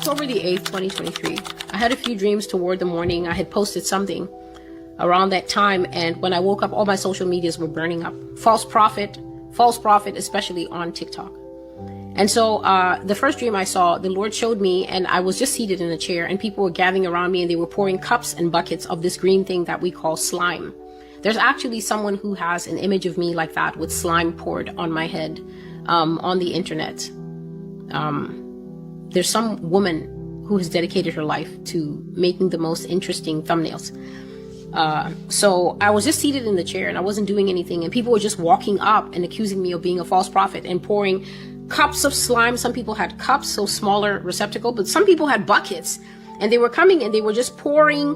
October the 8th, 2023, I had a few dreams toward the morning. I had posted something around that time, and when I woke up, all my social medias were burning up. False prophet, especially on TikTok. And so the first dream I saw, the Lord showed me, and I was just seated in a chair, and people were gathering around me, and they were pouring cups and buckets of this green thing that we call slime. There's actually someone who has an image of me like that with slime poured on my head on the internet. There's some woman who has dedicated her life to making the most interesting thumbnails. So I was just seated in the chair and I wasn't doing anything, and people were just walking up and accusing me of being a false prophet and pouring cups of slime. Some people had cups, so smaller receptacle, but some people had buckets, and they were coming and they were just pouring.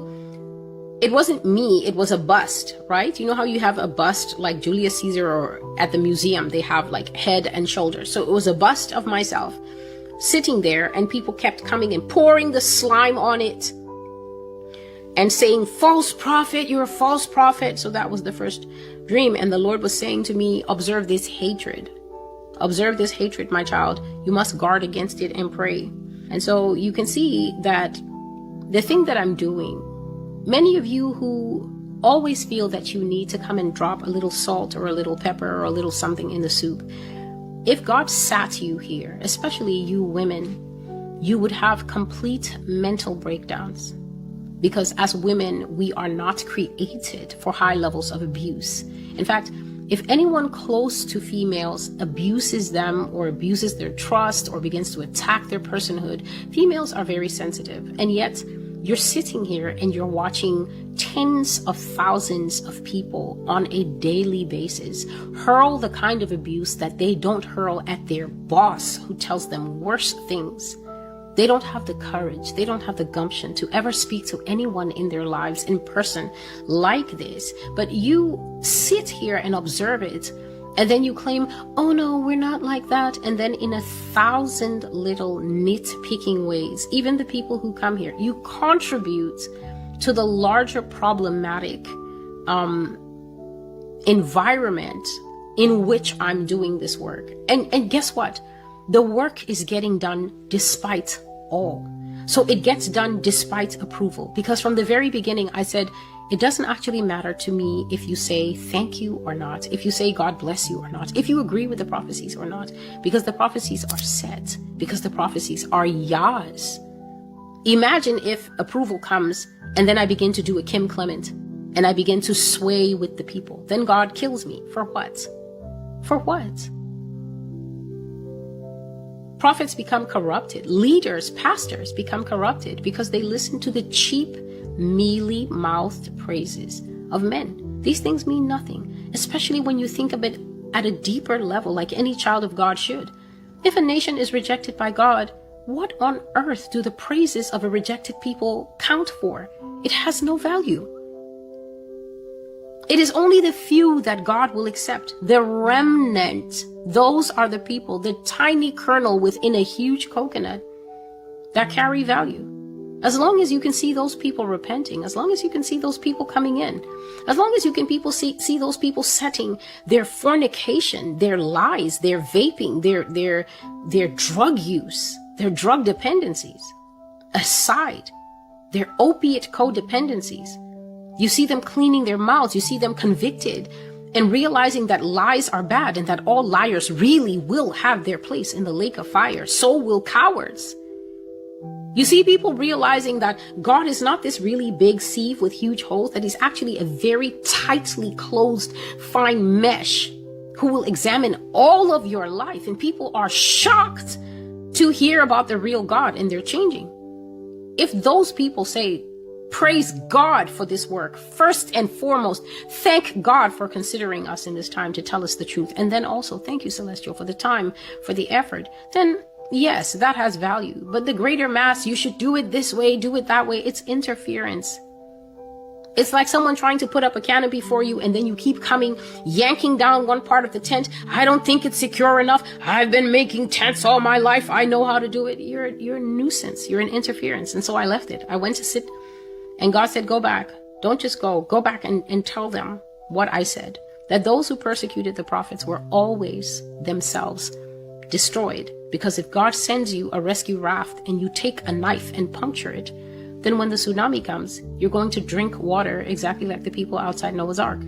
It wasn't me, it was a bust, right? You know how you have a bust like Julius Caesar, or at the museum, they have like head and shoulders. So it was a bust of myself sitting there, and people kept coming and pouring the slime on it and saying, false prophet, you're a false prophet. So that was the first dream. And the Lord was saying to me, observe this hatred. Observe this hatred, my child. You must guard against it and pray. And so you can see that the thing that I'm doing, many of you who always feel that you need to come and drop a little salt or a little pepper or a little something in the soup, if God sat you here, especially you women, you would have complete mental breakdowns. Because as women, we are not created for high levels of abuse. In fact, if anyone close to females abuses them or abuses their trust or begins to attack their personhood, females are very sensitive. And yet you're sitting here and you're watching tens of thousands of people on a daily basis hurl the kind of abuse that they don't hurl at their boss, who tells them worse things. They don't have the courage, they don't have the gumption to ever speak to anyone in their lives in person like this. But you sit here and observe it, and then you claim, oh no, we're not like that. And then in 1,000 little nitpicking ways, even the people who come here, you contribute to the larger problematic environment in which I'm doing this work. And guess what? The work is getting done despite all. So it gets done despite approval, because from the very beginning I said, it doesn't actually matter to me if you say thank you or not, if you say God bless you or not, if you agree with the prophecies or not, because the prophecies are set, because the prophecies are Yah's. Imagine if approval comes and then I begin to do a Kim Clement and I begin to sway with the people. Then God kills me. For what? For what? Prophets become corrupted. Leaders, pastors become corrupted because they listen to the cheap, mealy-mouthed praises of men. These things mean nothing, especially when you think of it at a deeper level, like any child of God should. If a nation is rejected by God, what on earth do the praises of a rejected people count for? It has no value. It is only the few that God will accept, the remnant. Those are the people, the tiny kernel within a huge coconut, that carry value. As long as you can see those people repenting, as long as you can see those people coming in, as long as you can see those people setting their fornication, their lies, their vaping, their drug use, their drug dependencies aside, their opiate codependencies. You see them cleaning their mouths, you see them convicted and realizing that lies are bad and that all liars really will have their place in the lake of fire. So will cowards. You see people realizing that God is not this really big sieve with huge holes, that he's actually a very tightly closed, fine mesh who will examine all of your life. And people are shocked to hear about the real God, and they're changing. If those people say, praise God for this work, first and foremost, thank God for considering us in this time to tell us the truth, and then also thank you, Celestial, for the time, for the effort, then yes, that has value. But the greater mass, you should do it this way, do it that way, it's interference. It's like someone trying to put up a canopy for you, and then you keep coming, yanking down one part of the tent. I don't think it's secure enough. I've been making tents all my life. I know how to do it. You're a nuisance. You're an interference. And so I left it. I went to sit, and God said, go back. Don't just go. Go back and tell them what I said. That those who persecuted the prophets were always themselves destroyed. Because if God sends you a rescue raft and you take a knife and puncture it, then when the tsunami comes, you're going to drink water exactly like the people outside Noah's Ark.